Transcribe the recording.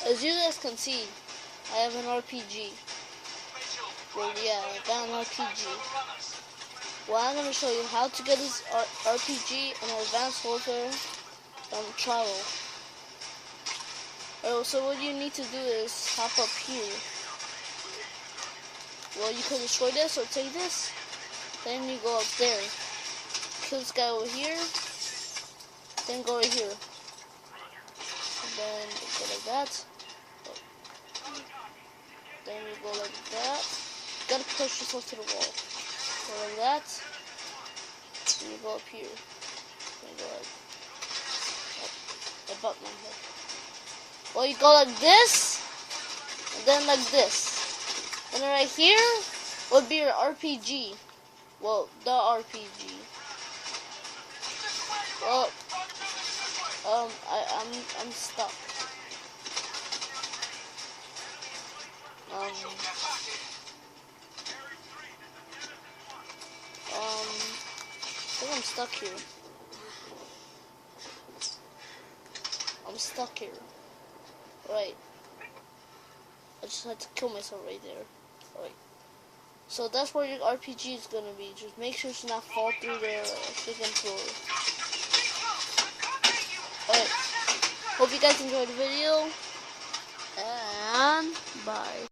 As you guys can see, I have an RPG. Well, yeah, I got an RPG. Well, I'm gonna show you how to get this RPG in Advanced Warfare Travel. So what you need to do is hop up here. Well, you can destroy this or take this. Then you go up there. Kill this guy over here. Then go right here. And then go like that. Then you go like that. You gotta push yourself to the wall. Go like that. Then you go up here. Then you go like about my head. Well, you go like this, and then like this. And then right here would be your RPG. Well, the RPG. Well, I'm stuck. I think I'm stuck here. I'm stuck here. Right. I just had to kill myself right there. Right. So that's where your RPG is gonna be. Just make sure to not fall through the freaking floor. Alright. Hope you guys enjoyed the video. And bye.